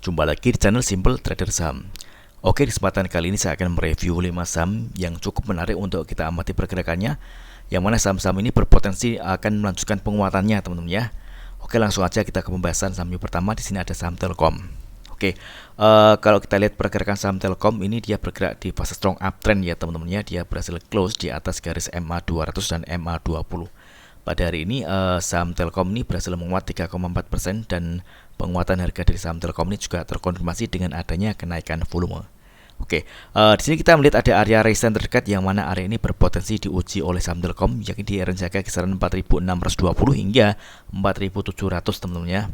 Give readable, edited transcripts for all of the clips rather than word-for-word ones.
Jumpa lagi di channel Simple Trader Saham. Oke, di kesempatan kali ini saya akan mereview 5 saham yang cukup menarik untuk kita amati pergerakannya, yang mana saham-saham ini berpotensi akan melanjutkan penguatannya, teman-teman ya. Oke, langsung aja kita ke pembahasan saham yang pertama. Di sini ada saham Telkom. Oke, kalau kita lihat pergerakan saham Telkom ini, dia bergerak di fase strong uptrend ya, teman-teman ya. Dia berhasil close di atas garis MA 200 dan MA 20. Pada hari ini saham Telkom ini berhasil menguat 3,4% dan penguatan harga dari saham Telkom ini juga terkonfirmasi dengan adanya kenaikan volume. Oke, di sini kita melihat ada area resistance terdekat yang mana area ini berpotensi diuji oleh saham Telkom, yakni di range harga kisaran 4.620 hingga 4.700, teman-teman ya.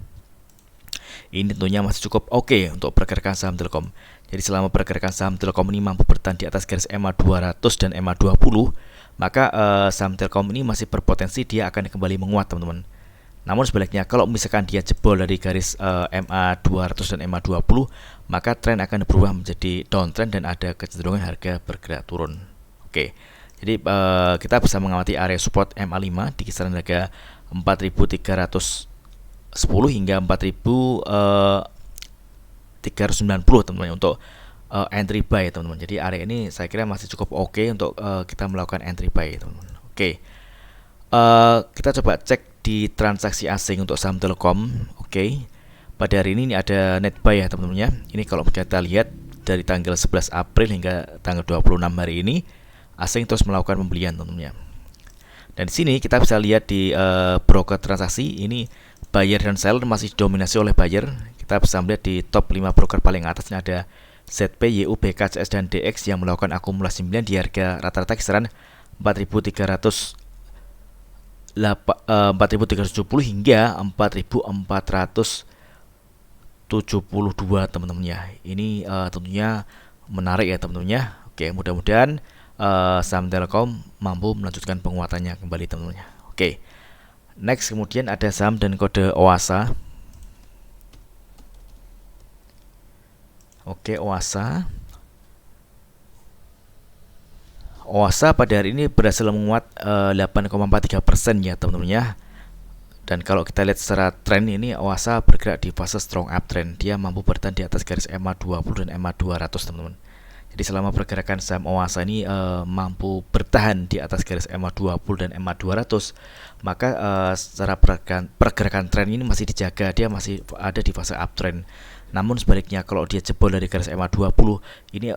Ini tentunya masih cukup oke untuk pergerakan saham Telkom. Jadi selama pergerakan saham Telkom ini mampu bertahan di atas garis MA 200 dan MA 20, maka saham Telkom ini masih berpotensi dia akan kembali menguat, teman-teman. Namun sebaliknya, kalau misalkan dia jebol dari garis MA 200 dan MA 20, maka tren akan berubah menjadi downtrend dan ada kecenderungan harga bergerak turun. Oke, jadi kita bisa mengamati area support MA 5 di kisaran harga 4.310 hingga 4.390, teman-teman, untuk entry buy, teman-teman. Jadi area ini saya kira masih cukup oke untuk kita melakukan entry buy, teman-teman. Oke, kita coba cek di transaksi asing untuk saham Telkom. Oke, pada hari ini ada net buy ya, teman-teman ya. Ini kalau kita lihat dari tanggal 11 April hingga tanggal 26 hari ini, asing terus melakukan pembelian, teman-teman ya. Dan di sini kita bisa lihat di broker transaksi ini, buyer dan seller masih dominasi oleh buyer. Kita bisa melihat di top 5 broker paling atas ini ada ZP, YU, BKCS, dan DX yang melakukan akumulasi pembelian di harga rata-rata kisaran 4.370 hingga 4.472, teman-teman ya. Ini tentunya menarik ya, teman-teman ya. Oke, mudah-mudahan saham Telkom mampu melanjutkan penguatannya kembali, teman-teman ya. Oke, next kemudian ada saham dan kode OASA. Oke, OASA pada hari ini berhasil menguat 8,43% ya, teman-teman ya. Dan kalau kita lihat secara tren ini, OASA bergerak di fase strong uptrend. Dia mampu bertahan di atas garis MA 20 dan MA 200, teman-teman. Jadi selama pergerakan saham OASA ini mampu bertahan di atas garis MA 20 dan MA 200, maka secara pergerakan tren ini masih dijaga, dia masih ada di fase uptrend. Namun sebaliknya, kalau dia jebol dari garis MA 20, ini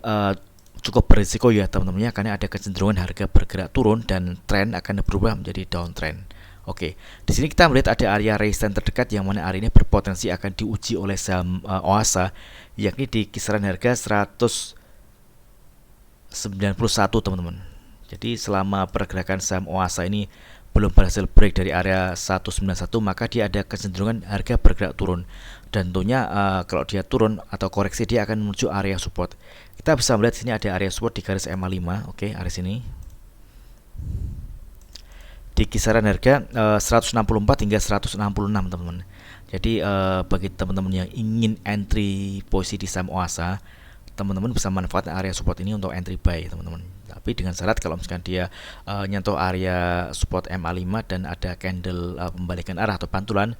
cukup berisiko ya, teman-teman ya, karena ada kecenderungan harga bergerak turun dan tren akan berubah menjadi downtrend. Oke, di sini kita melihat ada area resistance terdekat yang mana area ini berpotensi akan diuji oleh saham OASA, yakni di kisaran harga 191, teman-teman. Jadi selama pergerakan saham OASA ini belum berhasil break dari area 191, maka dia ada kecenderungan harga bergerak turun. Dan tentunya kalau dia turun atau koreksi, dia akan menuju area support. Kita bisa melihat sini ada area support di garis MA 5. Oke, area sini di kisaran harga 164 hingga 166, teman-teman. Jadi bagi teman-teman yang ingin entry posisi di saham OASA, teman-teman bisa manfaatkan area support ini untuk entry buy, teman-teman. Tapi dengan syarat kalau misalkan dia nyentuh area support MA 5 dan ada candle pembalikan arah atau pantulan,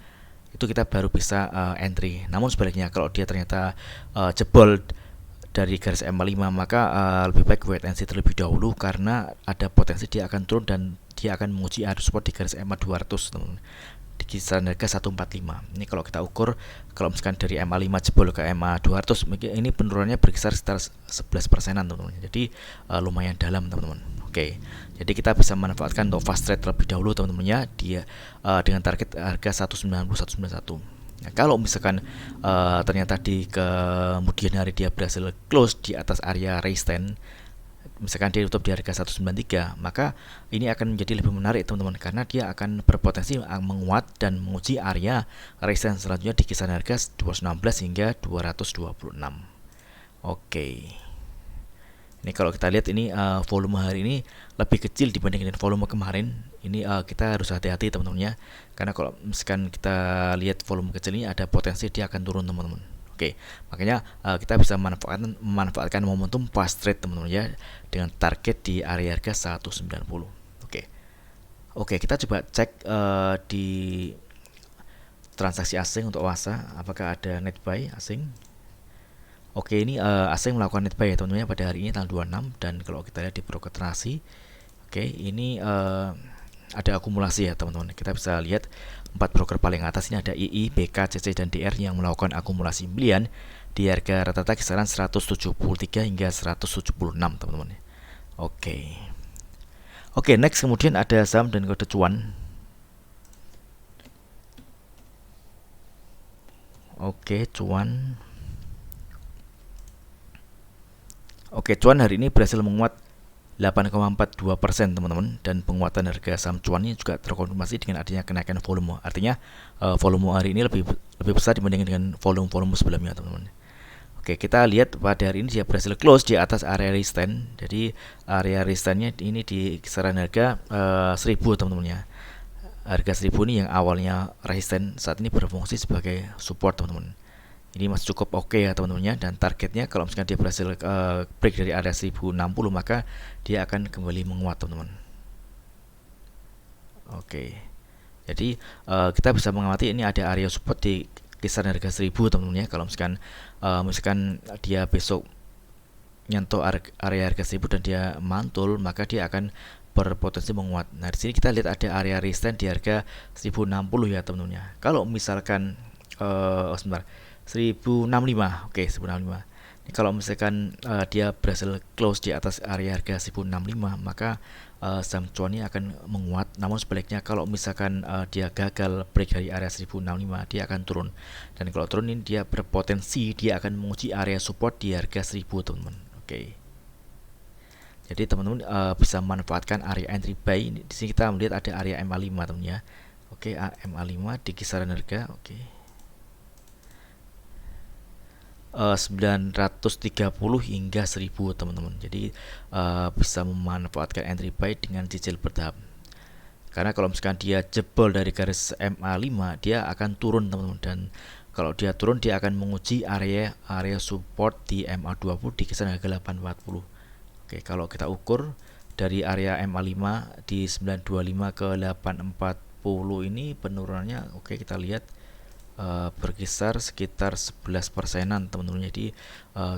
itu kita baru bisa entry. Namun sebaliknya, kalau dia ternyata jebol dari garis MA 5, maka lebih baik wait and see terlebih dahulu, karena ada potensi dia akan turun dan dia akan menguji area support di garis MA 200, teman-teman, di kisaran harga 145. Ini kalau kita ukur, kalau misalkan dari MA 5 jebol ke MA 200, ini penurunannya berkisar sekitar 11%-an, teman-teman. Jadi lumayan dalam, teman-teman. Oke, jadi kita bisa manfaatkan untuk fast trade terlebih dahulu, teman-teman ya, dia dengan target harga 190 191. Nah, kalau misalkan ternyata di kemudian hari dia berhasil close di atas area resistance, misalkan dia tutup di harga 193, maka ini akan menjadi lebih menarik, teman-teman, karena dia akan berpotensi menguat dan menguji area resistance selanjutnya di kisaran harga 216 hingga 226. Oke. Ini kalau kita lihat ini volume hari ini lebih kecil dibanding dengan volume kemarin. Ini kita harus hati-hati, teman-teman ya, karena kalau misalkan kita lihat volume kecil ini, ada potensi dia akan turun, teman-teman. Oke, makanya kita bisa memanfaatkan momentum fast trade, teman-teman ya, dengan target di area harga 190. Oke, kita coba cek di transaksi asing untuk OASA, apakah ada net buy asing. Oke, ini asing melakukan net buy ya teman-teman pada hari ini tanggal 26, dan kalau kita lihat di broker transaksi, oke, ini ada akumulasi ya teman-teman. Kita bisa lihat 4 broker paling atas ini ada II, BK, CC, dan DR yang melakukan akumulasi pembelian di harga rata-rata kisaran 173 hingga 176 teman-teman. Oke. Oke, next kemudian ada saham dan kode cuan. Oke, cuan. Oke, cuan hari ini berhasil menguat 8,42% teman-teman, dan penguatan harga saham cuan ini juga terkonfirmasi dengan adanya kenaikan volume. Artinya volume hari ini lebih besar dibandingkan dengan volume sebelumnya teman-teman. Oke, kita lihat pada hari ini dia berhasil close di atas area resistance. Jadi area resistance-nya ini di kisaran harga 1000 teman-teman ya. Harga 1000 ini yang awalnya resisten saat ini berfungsi sebagai support teman-teman. Ini masih cukup oke ya teman-teman ya, dan targetnya kalau misalkan dia berhasil break dari area 1060 maka dia akan kembali menguat teman-teman. Oke. Jadi kita bisa mengamati ini ada area support di kisaran harga 1000 teman-teman ya. Kalau misalkan dia besok nyentuh area harga 1000 dan dia mantul, maka dia akan berpotensi menguat. Nah, di sini kita lihat ada area resistance di harga 1060 ya teman-teman ya. Kalau misalkan sebentar, 1065. Oke, 1065. Ini kalau misalkan dia berhasil close di atas area harga 1065, maka saham cuan ini akan menguat. Namun sebaliknya kalau misalkan dia gagal break dari area 1065, dia akan turun. Dan kalau turun ini dia berpotensi dia akan menguji area support di harga 1000 teman-teman. Oke. Jadi teman-teman bisa manfaatkan area entry buy. Di sini kita melihat ada area MA5 teman ya. Oke, MA5 di kisaran harga, oke, 930 hingga 1000 teman-teman. Jadi bisa memanfaatkan entry buy dengan cicil bertahap. Karena kalau misalkan dia jebol dari garis MA5, dia akan turun teman-teman, dan kalau dia turun dia akan menguji area support di MA20 di kisaran harga 840. Oke, kalau kita ukur dari area MA5 di 925 ke 840 ini penurunannya, oke, kita lihat berkisar sekitar 11%-an teman-teman. Jadi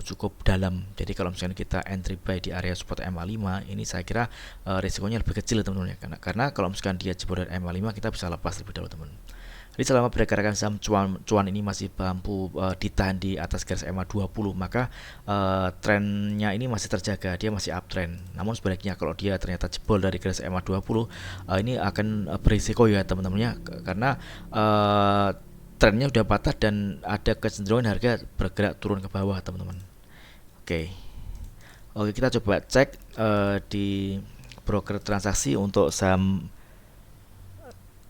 cukup dalam. Jadi kalau misalnya kita entry buy di area support MA5, ini saya kira risikonya lebih kecil teman-teman ya. Karena kalau misalkan dia jebol dari MA5, kita bisa lepas lebih dahulu teman. Jadi selama pergerakan saham cuan ini masih mampu ditahan di atas garis MA20, maka trennya ini masih terjaga, dia masih uptrend. Namun sebaliknya kalau dia ternyata jebol dari garis MA20, ini akan berisiko ya teman-teman ya, karena trennya udah patah dan ada kecenderungan harga bergerak turun ke bawah teman-teman. Oke, kita coba cek di broker transaksi untuk saham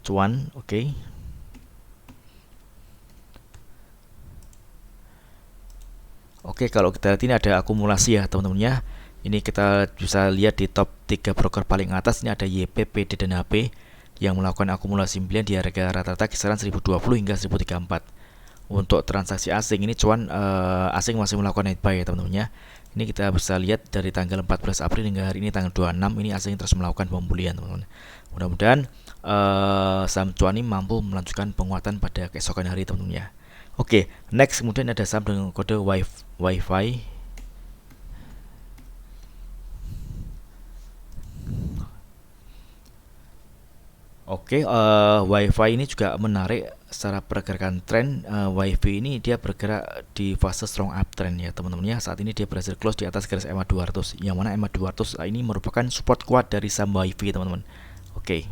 cuan. Oke, kalau kita lihat ini ada akumulasi ya teman-teman ya. Ini kita bisa lihat di top 3 broker paling atas ini ada YP, PD, dan HP yang melakukan akumulasi pembelian di harga rata-rata kisaran 1020 hingga 1034. Untuk transaksi asing ini cuan asing masih melakukan net buy ya teman-teman ya. Ini kita bisa lihat dari tanggal 14 April hingga hari ini tanggal 26, ini asing terus melakukan pembelian teman-teman. Mudah-mudahan saham cuan ini mampu melanjutkan penguatan pada keesokan hari teman-teman ya. Oke, next kemudian ada saham dengan kode WiFi. Oke, WiFi ini juga menarik secara pergerakan tren. WiFi ini dia bergerak di fase strong uptrend ya teman-teman ya. Saat ini dia berhasil close di atas garis EMA 200, yang mana EMA 200 ini merupakan support kuat dari saham WiFi teman-teman. Oke.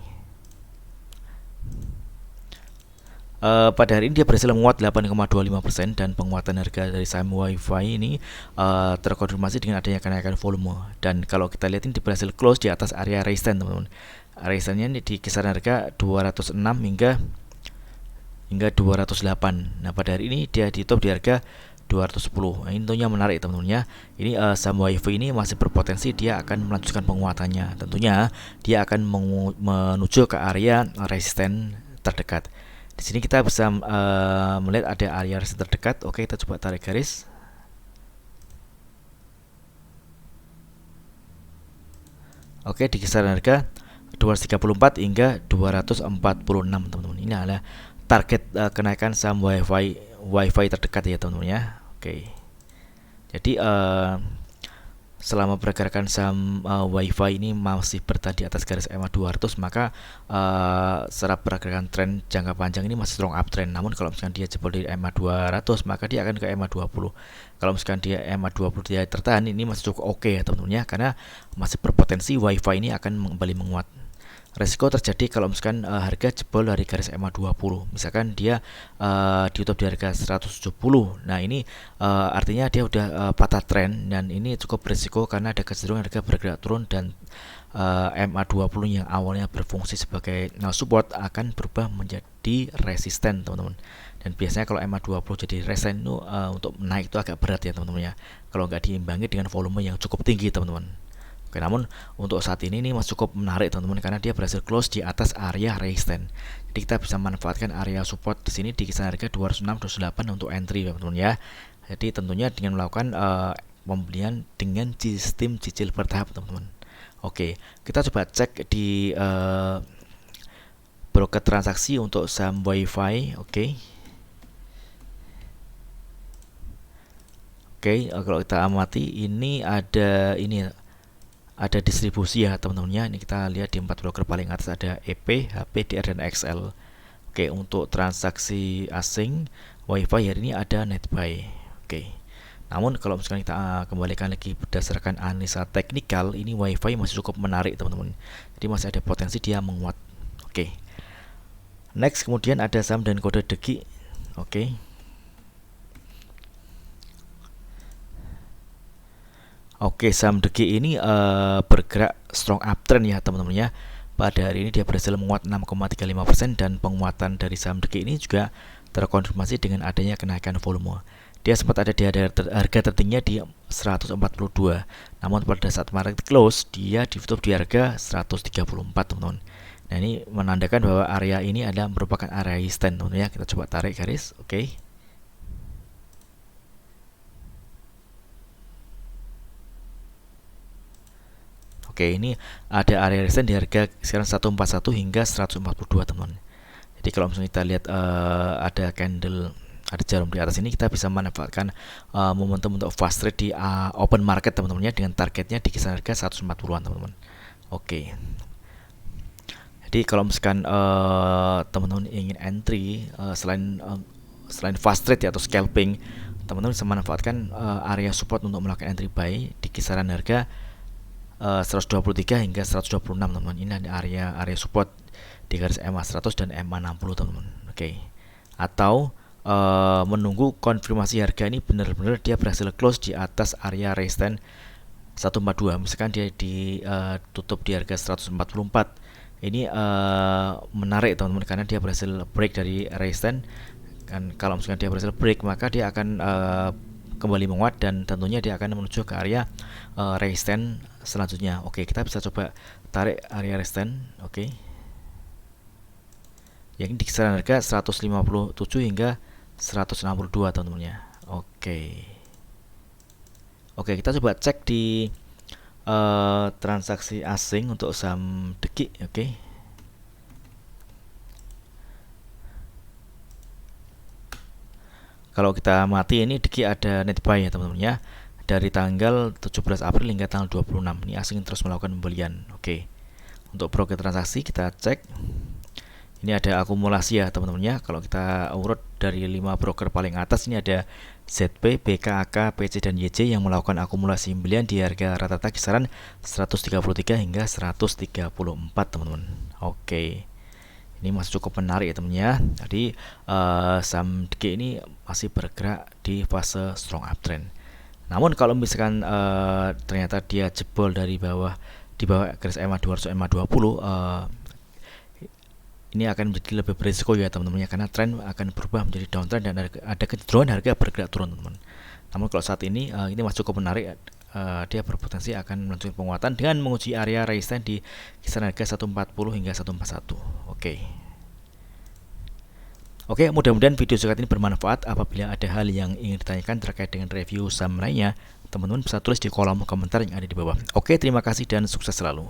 Pada hari ini dia berhasil menguat 8,25%, dan penguatan harga dari saham WiFi ini terkonfirmasi dengan adanya kenaikan volume. Dan kalau kita lihat ini dia berhasil close di atas area resistance teman-teman. Resistance-nya ini di kisaran harga 206 hingga 208. Nah, pada hari ini dia di top di harga 210. Nah, ini tentunya menarik teman-teman ya. Ini saham WiFi ini masih berpotensi dia akan melanjutkan penguatannya. Tentunya dia akan menuju ke area resisten terdekat. Di sini kita bisa melihat ada area resisten terdekat. Oke, kita coba tarik garis. Oke, di kisaran harga 234 hingga 246 teman-teman. Ini adalah target kenaikan saham WiFi terdekat ya teman-teman ya. Oke. Jadi selama pergerakan saham WiFi ini masih bertahan di atas garis EMA 200, maka secara pergerakan tren jangka panjang ini masih strong uptrend. Namun kalau misalkan dia jebol di EMA 200, maka dia akan ke EMA 20. Kalau misalkan dia EMA 20 dia tertahan, ini masih cukup oke ya teman-teman ya, karena masih berpotensi WiFi ini akan kembali menguat. Resiko terjadi kalau misalkan harga jebol dari garis EMA 20. Misalkan dia ditutup di harga 170. Nah, ini artinya dia udah patah tren, dan ini cukup berisiko karena ada kecenderungan harga bergerak turun, dan EMA 20 yang awalnya berfungsi sebagai support akan berubah menjadi resisten, teman-teman. Dan biasanya kalau EMA 20 jadi resisten itu untuk naik itu agak berat ya teman-teman ya, kalau nggak diimbangi dengan volume yang cukup tinggi, teman-teman. Oke, namun untuk saat ini masih cukup menarik teman-teman, karena dia berhasil close di atas area resistance. Jadi kita bisa manfaatkan area support di sini di kisaran harga 206-208 untuk entry teman-teman ya. Jadi tentunya dengan melakukan pembelian dengan sistem cicil bertahap teman-teman. Oke, kita coba cek di broker transaksi untuk saham WiFi. Oke, kalau kita amati ini ada distribusi ya teman-teman ya. Ini kita lihat di 4 broker paling atas ada EP, HP, DR, dan XL. Oke, untuk transaksi asing WiFi hari ini ada net buy. Oke. Namun kalau misalkan kita kembalikan lagi berdasarkan analisa teknikal, ini WiFi masih cukup menarik teman-teman. Jadi masih ada potensi dia menguat. Oke. Next, kemudian ada saham dan kode DEGI. Oke. Oke, saham DEGI ini bergerak strong uptrend ya teman-teman ya. Pada hari ini dia berhasil menguat 6,35%, dan penguatan dari saham DEGI ini juga terkonfirmasi dengan adanya kenaikan volume. Dia sempat ada di harga tertingginya di 142. Namun pada saat market close dia ditutup di harga 134 teman-teman. Nah, ini menandakan bahwa area ini adalah merupakan area resistance teman-teman ya. Kita coba tarik garis. Oke. Oke, ini ada area resistance di harga sekarang 141 hingga 142 teman-teman. Jadi kalau misalnya kita lihat ada candle, ada jarum di atas ini, kita bisa manfaatkan momentum untuk fast trade di open market teman-teman ya, dengan targetnya di kisaran harga 140-an teman-teman. Oke. Jadi kalau misalkan teman-teman ingin entry selain fast trade ya, atau scalping, teman-teman bisa manfaatkan area support untuk melakukan entry buy di kisaran harga 123 hingga 126 teman-teman. Ini ada area support di garis EMA 100 dan EMA 60 teman-teman. Oke. Atau menunggu konfirmasi harga ini benar-benar dia berhasil close di atas area resistance 142. Misalkan dia ditutup di harga 144. Ini menarik teman-teman, karena dia berhasil break dari resistance. Dan kalau misalkan dia berhasil break, maka dia akan kembali menguat, dan tentunya dia akan menuju ke area resistance selanjutnya. Oke, kita bisa coba tarik area resistance. Oke, yang di kisaran harga 157 hingga 162 teman-teman ya. Oke, kita coba cek di transaksi asing untuk saham DEGI. Oke. Kalau kita mati, ini DEGI ada net buy ya teman-teman ya, dari tanggal 17 April hingga tanggal 26. Ini asing terus melakukan pembelian. Oke. Untuk broker transaksi kita cek. Ini ada akumulasi ya teman-teman ya. Kalau kita urut dari 5 broker paling atas, ini ada ZP, BKAK, PC, dan YJ yang melakukan akumulasi pembelian di harga rata-rata kisaran 133 hingga 134 teman-teman. Oke. Ini masih cukup menarik ya teman ya. Jadi saham DEGI ini masih bergerak di fase strong uptrend. Namun kalau misalkan ternyata dia jebol di bawah garis EMA 200, EMA 20, ini akan menjadi lebih berisiko ya teman-teman ya, karena tren akan berubah menjadi downtrend dan ada kecenderungan harga bergerak turun teman-teman. Namun kalau saat ini masih cukup menarik. Dia berpotensi akan melanjutkan penguatan dengan menguji area resistance di kisaran harga 140 hingga 141. Oke, mudah-mudahan video singkat ini bermanfaat. Apabila ada hal yang ingin ditanyakan terkait dengan review saham lainnya, teman-teman bisa tulis di kolom komentar yang ada di bawah. Oke, terima kasih dan sukses selalu.